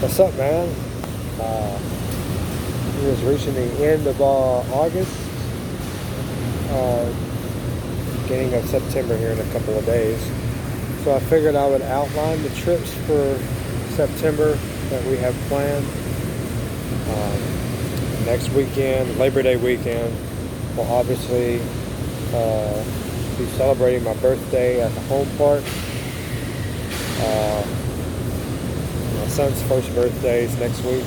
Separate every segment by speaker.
Speaker 1: What's up, man? It was reaching the end of August, beginning of September here in a couple of days. So I figured I would outline the trips for September that we have planned. Next weekend, Labor Day weekend, we'll obviously be celebrating my birthday at the home park. My son's first birthday is next week.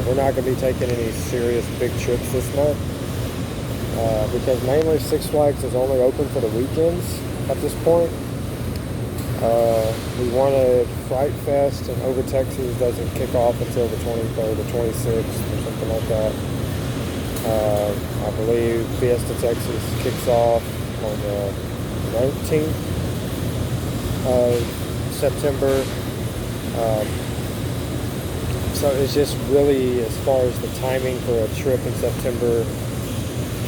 Speaker 1: We're not going to be taking any serious big trips this month because mainly Six Flags is only open for the weekends at this point. We wanted Fright Fest, and Over Texas doesn't kick off until the 23rd or 26th or something like that. I believe Fiesta Texas kicks off on the 19th of September. So it's just really, as far as the timing for a trip in September,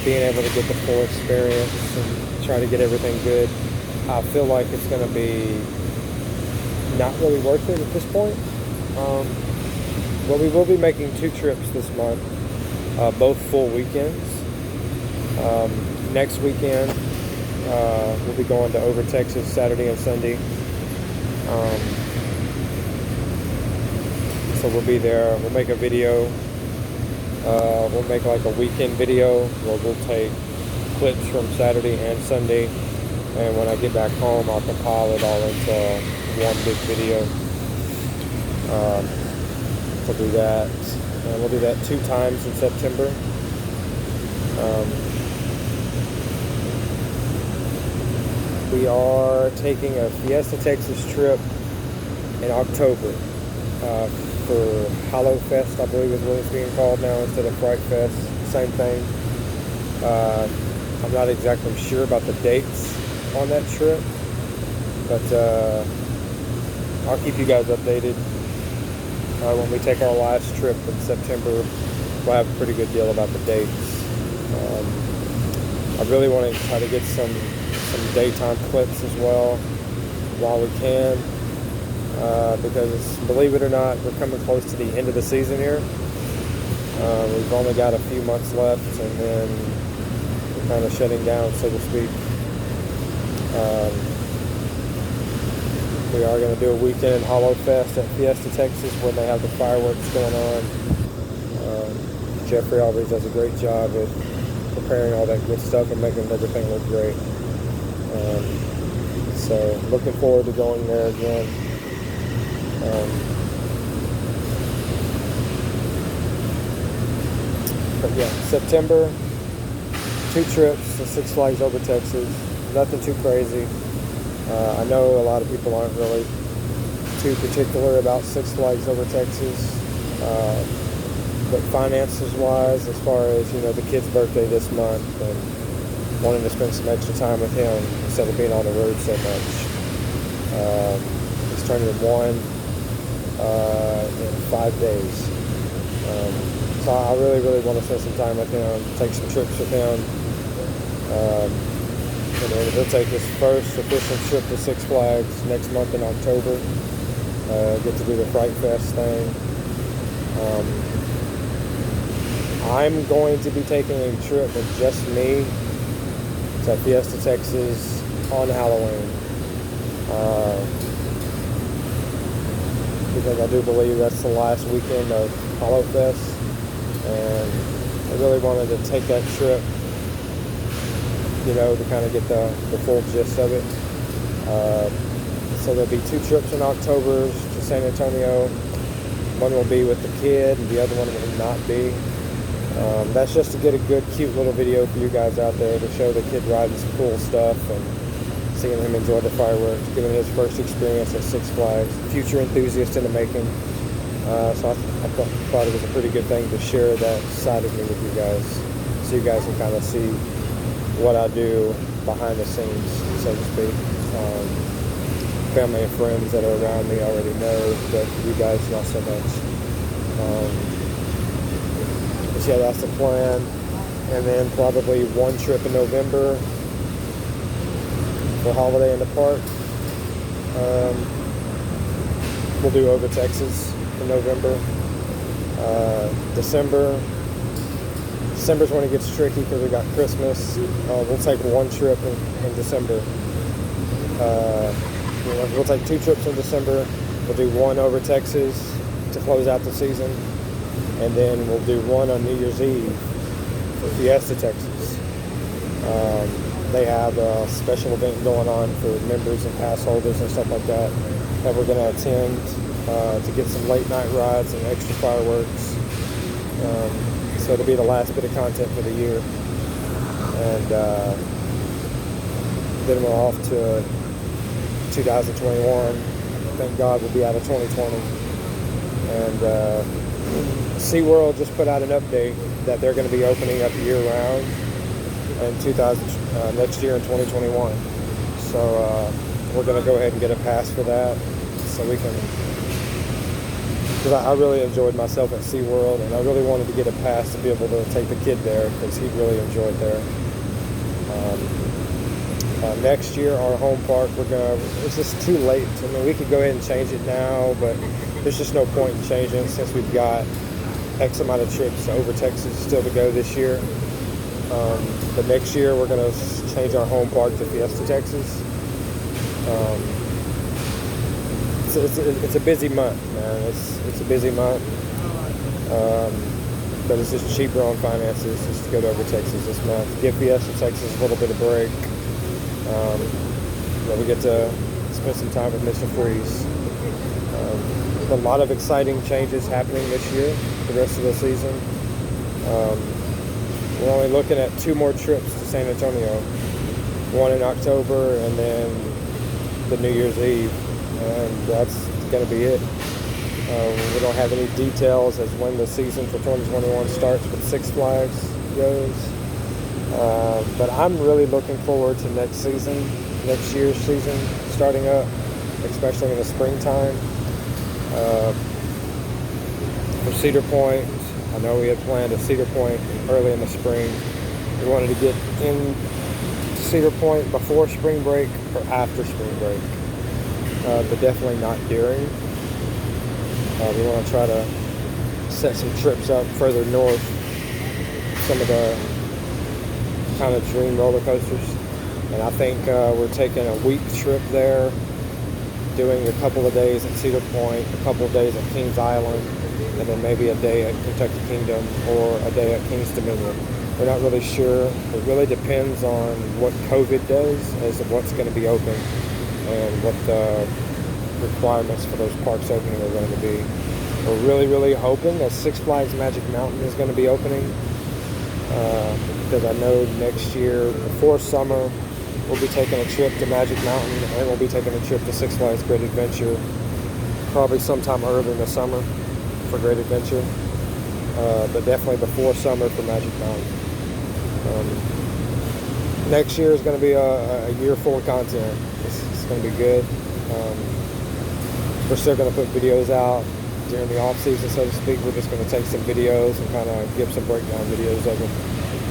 Speaker 1: being able to get the full experience and try to get everything good, I feel like it's going to be not really worth it at this point. But we will be making 2 trips this month, both full weekends. Next weekend, we'll be going to Over Texas Saturday and Sunday. So we'll be there. We'll make a video. We'll make like a weekend video where we'll take clips from Saturday and Sunday. And when I get back home, I'll compile it all into one big video. We'll do that. And we'll do that 2 times in September. We are taking a Fiesta Texas trip in October for Hollow Fest, I believe is what it's being called now instead of Fright Fest. Same thing. I'm not exactly sure about the dates on that trip, but I'll keep you guys updated. When we take our last trip in September, we'll have a pretty good deal about the dates. I really want to try to get some daytime clips as well while we can, because believe it or not, we're coming close to the end of the season here. We've only got a few months left, and then we're kind of shutting down, so to speak. We are going to do a weekend in Hollow Fest at Fiesta Texas when they have the fireworks going on. Jeffrey always does a great job with preparing all that good stuff and making everything look great. So looking forward to going there again. But yeah, September, 2 trips to Six Flags Over Texas. Nothing too crazy. I know a lot of people aren't really too particular about Six Flags Over Texas, but finances wise, as far as, you know, the kid's birthday this month and wanting to spend some extra time with him instead of being on the road so much. He's turning 1 in 5 days. So I really want to spend some time with him, take some trips with him. And then he'll take his first official trip to Six Flags next month in October. Get to do the Fright Fest thing. I'm going to be taking a trip with just me to Fiesta Texas on Halloween. Because I do believe that's the last weekend of Hollow Fest. And I really wanted to take that trip, you know, to kind of get the full gist of it. So there'll be 2 trips in October to San Antonio. One will be with the kid, and the other one will not be. That's just to get a good, cute little video for you guys out there to show the kid riding some cool stuff and seeing him enjoy the fireworks, giving his first experience at Six Flags. Future enthusiast in the making. So I thought it was a pretty good thing to share that side of me with you guys, so you guys can kind of see what I do behind the scenes, so to speak. Family and friends that are around me already know, but you guys not so much. But yeah, that's the plan. And then probably 1 trip in November for Holiday in the Park. we'll do Over Texas in November. December's when it gets tricky because we got Christmas. We'll take one trip in December. We'll take 2 trips in December. We'll do one over Texas to close out the season, and then we'll do one on New Year's Eve for Fiesta Texas. They have a special event going on for members and pass holders and stuff like that we're going to attend to get some late night rides and extra fireworks. So it'll be the last bit of content for the year. And then we're off to 2021. Thank God we'll be out of 2020. And SeaWorld just put out an update that they're going to be opening up year-round in next year in 2021. So we're going to go ahead and get a pass for that, so we can. Because I really enjoyed myself at SeaWorld, and I really wanted to get a pass to be able to take the kid there because he really enjoyed there. Next year, our home park, it's just too late. I mean, we could go ahead and change it now, but there's just no point in changing it since we've got X amount of trips over Texas still to go this year. But next year, we're going to change our home park to Fiesta Texas. It's a busy month, man. It's a busy month. But it's just cheaper on finances just to go to over Texas this month. Give Fiesta Texas a little bit of break. We get to spend some time with Mr. Freeze. A lot of exciting changes happening this year, the rest of the season. We're only looking at 2 more trips to San Antonio. One in October and then the New Year's Eve. And that's going to be it. We don't have any details as when the season for 2021 starts with Six Flags goes. But I'm really looking forward to next year's season starting up, especially in the springtime. For Cedar Point, I know we had planned a Cedar Point early in the spring. We wanted to get in Cedar Point before spring break or after spring break, but definitely not during. We want to try to set some trips up further north, some of the kind of dream roller coasters. And I think we're taking a week trip there, doing a couple of days at Cedar Point, a couple of days at Kings Island, and then maybe a day at Kentucky Kingdom or a day at Kings Dominion. We're not really sure. It really depends on what COVID does as to what's going to be open and what the requirements for those parks opening are going to be. We're really, really hoping that Six Flags Magic Mountain is going to be opening because I know next year, before summer, we'll be taking a trip to Magic Mountain and we'll be taking a trip to Six Flags Great Adventure probably sometime early in the summer for Great Adventure, but definitely before summer for Magic Mountain. Next year is going to be a year full of content. It's going to be good. We're still going to put videos out during the off season, so to speak. We're just going to take some videos and kind of give some breakdown videos of them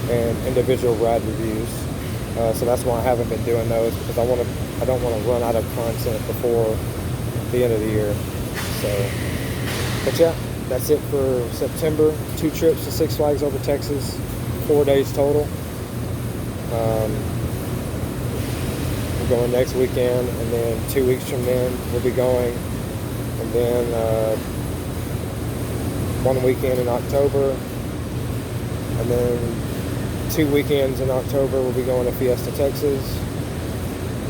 Speaker 1: and individual ride reviews. So that's why I haven't been doing those, because I don't want to run out of content before the end of the year. So, but yeah, that's it for September. 2 trips to Six Flags over Texas, 4 days total. We're going next weekend, and then 2 weeks from then we'll be going, and then 1 weekend in October, and then 2 weekends in October we'll be going to Fiesta Texas.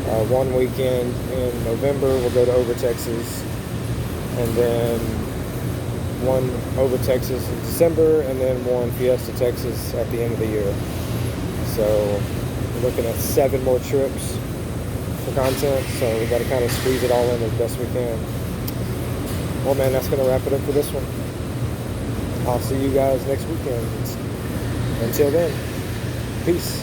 Speaker 1: 1 weekend in November we'll go to Over Texas, and then 1 Over Texas in December, and then 1 Fiesta Texas at the end of the year. So we're looking at 7 more trips for content, so we got to kind of squeeze it all in as best we can. Well, man, that's going to wrap it up for this one. I'll see you guys next weekend. Until then, peace.